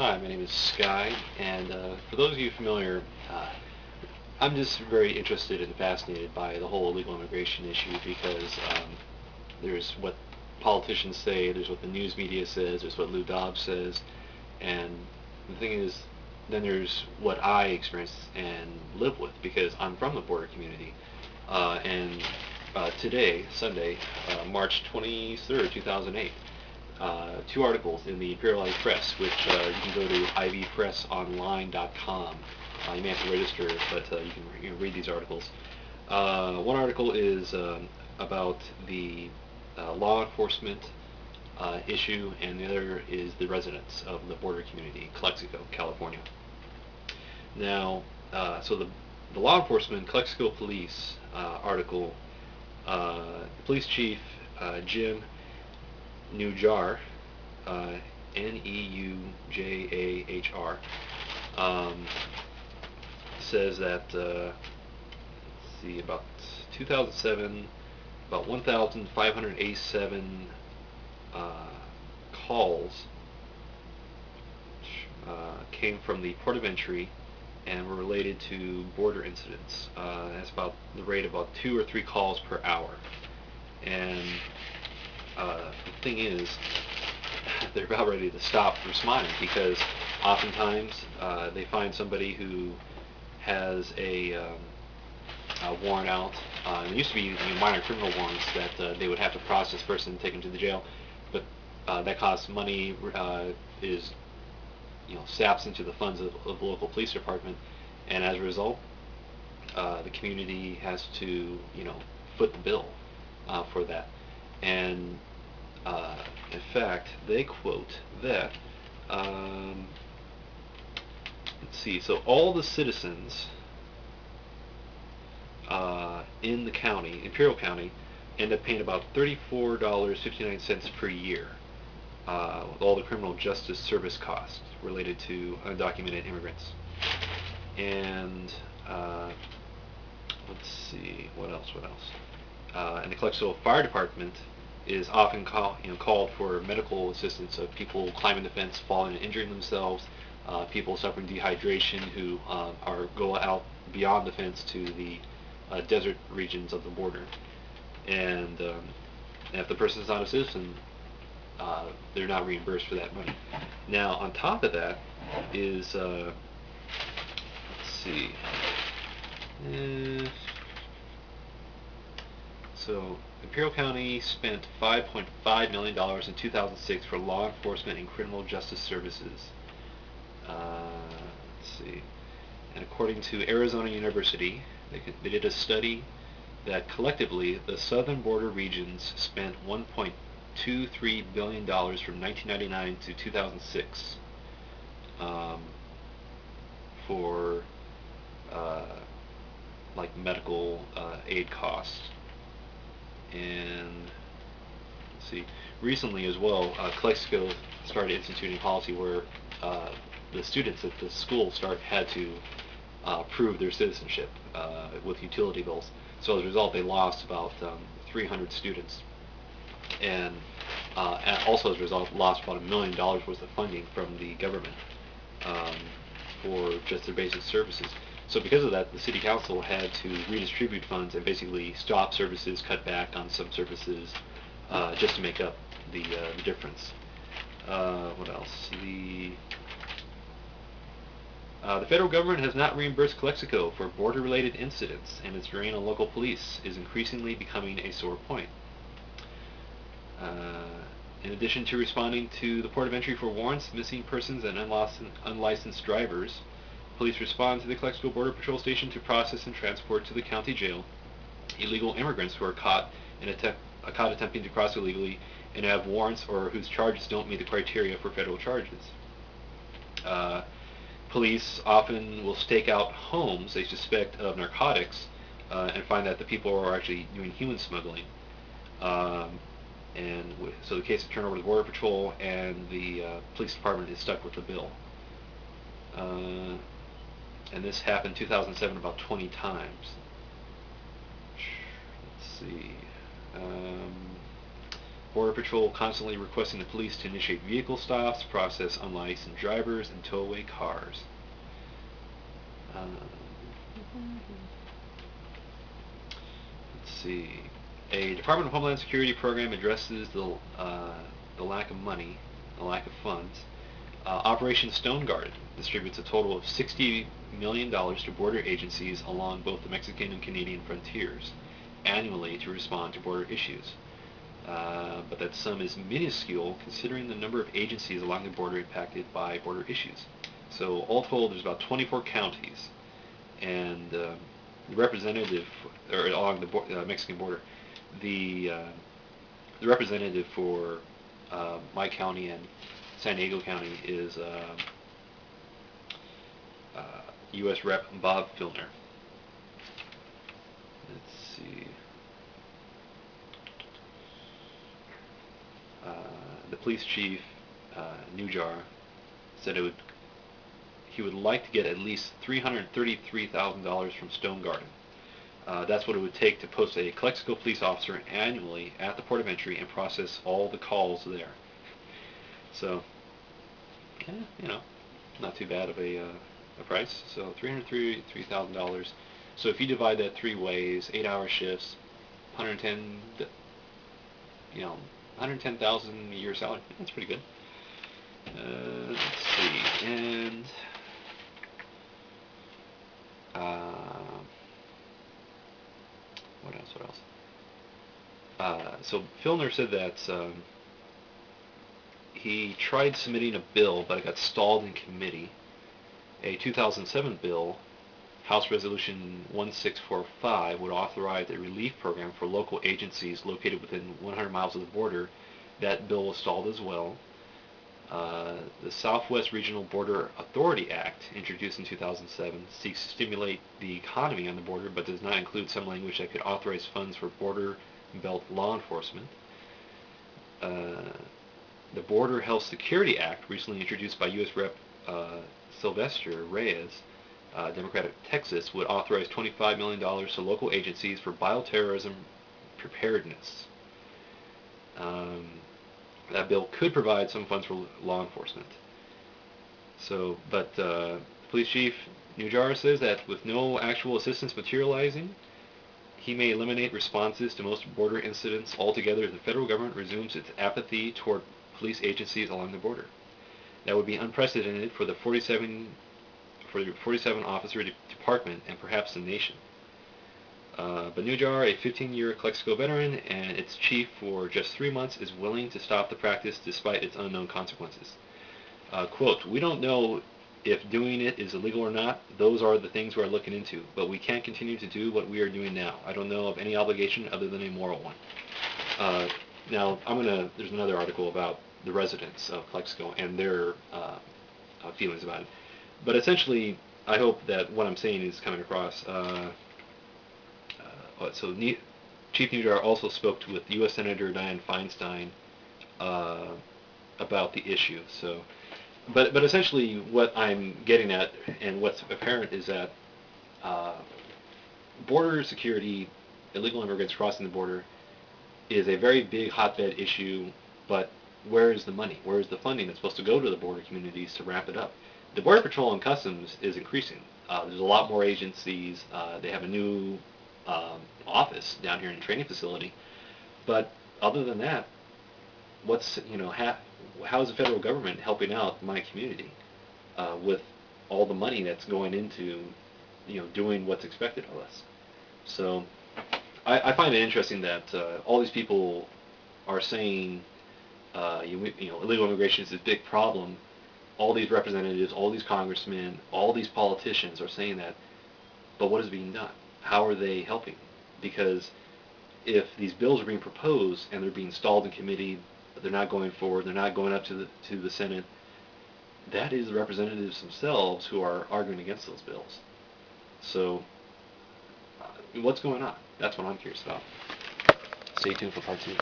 Hi, my name is Sky, and for those of you familiar, I'm just very interested and fascinated by the whole illegal immigration issue because there's what politicians say, there's what the news media says, there's what Lou Dobbs says, and the thing is, then there's what I experience and live with because I'm from the border community. And today, Sunday, March 23rd, 2008, two articles in the Imperial County Press, which you can go to ivpressonline.com. You may have to register, but you can read these articles. One article is about the law enforcement issue, and the other is the residents of the border community, Calexico, California. Now, so the law enforcement Calexico Police article, Police Chief Jim Neujahr, Neujahar, says that let's see, about 2007, about 1,587 calls came from the port of entry and were related to border incidents. That's about the rate of about 2 or 3 calls per hour. And the thing is, they're about ready to stop responding because oftentimes they find somebody who has a warrant out. It used to be minor criminal warrants that they would have to process first and take them to the jail, but that costs money, is saps into the funds of the local police department, and as a result, the community has to foot the bill for that. And in fact, they quote that, let's see, so all the citizens in the county, Imperial County, end up paying about $34.59 per year with all the criminal justice service costs related to undocumented immigrants. And let's see, what else? And the Calexico Fire Department is often called for medical assistance of people climbing the fence, falling and injuring themselves, people suffering dehydration who go out beyond the fence to the desert regions of the border. And if the person is not a citizen, they're not reimbursed for that money. Now, on top of that is, let's see, so Imperial County spent $5.5 million in 2006 for law enforcement and criminal justice services. Let's see, and according to Arizona University, they did a study that collectively the southern border regions spent $1.23 billion from 1999 to 2006 for like medical aid costs. And let's see, recently as well, Calexico started instituting policy where the students at the school had to prove their citizenship with utility bills. So as a result, they lost about 300 students, and also as a result, lost about $1 million worth of funding from the government for just their basic services. So because of that, the city council had to redistribute funds and basically stop services, cut back on some services, just to make up the difference. What else? The federal government has not reimbursed Calexico for border-related incidents, and its drain on local police is increasingly becoming a sore point. In addition to responding to the port of entry for warrants, missing persons, and unlicensed drivers, police respond to the Calexico Border Patrol Station to process and transport to the county jail illegal immigrants who are caught attempting to cross illegally and have warrants or whose charges don't meet the criteria for federal charges. Police often will stake out homes they suspect of narcotics and find that the people are actually doing human smuggling. So the case is turned over to the Border Patrol, and the police department is stuck with the bill. And this happened in 2007 about 20 times. Let's see. Border Patrol constantly requesting the police to initiate vehicle stops, process unlicensed drivers, and tow away cars. Let's see. A Department of Homeland Security program addresses the lack of money, the lack of funds. Operation Stonegarden distributes a total of $60 million to border agencies along both the Mexican and Canadian frontiers annually to respond to border issues. But that sum is minuscule considering the number of agencies along the border impacted by border issues. So all told, there's about 24 counties, and the representative, or along the Mexican border, the representative for my county and San Diego County is U.S. Rep. Bob Filner. Let's see. The police chief, Neujahr, said he would like to get at least $333,000 from Stonegarden. That's what it would take to post a Calexico police officer annually at the port of entry and process all the calls there. So, not too bad of a price. So $333,000. So if you divide that 3 ways, 8-hour shifts, 110,000 a year salary. That's pretty good. Let's see, and what else? So Filner said that he tried submitting a bill, but it got stalled in committee. A 2007 bill, House Resolution 1645, would authorize a relief program for local agencies located within 100 miles of the border. That bill was stalled as well. The Southwest Regional Border Authority Act, introduced in 2007, seeks to stimulate the economy on the border, but does not include some language that could authorize funds for border belt law enforcement. The Border Health Security Act, recently introduced by U.S. Rep. Sylvester Reyes, Democrat of Texas, would authorize $25 million to local agencies for bioterrorism preparedness. That bill could provide some funds for law enforcement. So, but Police Chief Neujahr says that with no actual assistance materializing, he may eliminate responses to most border incidents altogether if the federal government resumes its apathy toward police agencies along the border. That would be unprecedented for the 47 officer department and perhaps the nation. But Neujahr, a 15-year Calexico veteran and its chief for just 3 months, is willing to stop the practice despite its unknown consequences. Quote, "We don't know if doing it is illegal or not. Those are the things we're looking into. But we can't continue to do what we are doing now. I don't know of any obligation other than a moral one." Now, there's another article about the residents of Calexico and their feelings about it. But essentially, I hope that what I'm saying is coming across. So Chief Neujahr also spoke with U.S. Senator Dianne Feinstein about the issue. So, but essentially, what I'm getting at and what's apparent is that border security, illegal immigrants crossing the border, is a very big hotbed issue. But where is the money? Where is the funding that's supposed to go to the border communities to wrap it up? The Border Patrol and Customs is increasing. There's a lot more agencies. They have a new office down here in a training facility. But other than that, how is the federal government helping out my community with all the money that's going into doing what's expected of us? So I find it interesting that all these people are saying illegal immigration is a big problem. All these representatives, all these congressmen, all these politicians are saying that, but what is being done? How are they helping? Because if these bills are being proposed and they're being stalled in committee, they're not going forward, they're not going up to the Senate, that is the representatives themselves who are arguing against those bills. So, what's going on? That's what I'm curious about. Stay tuned for part 2.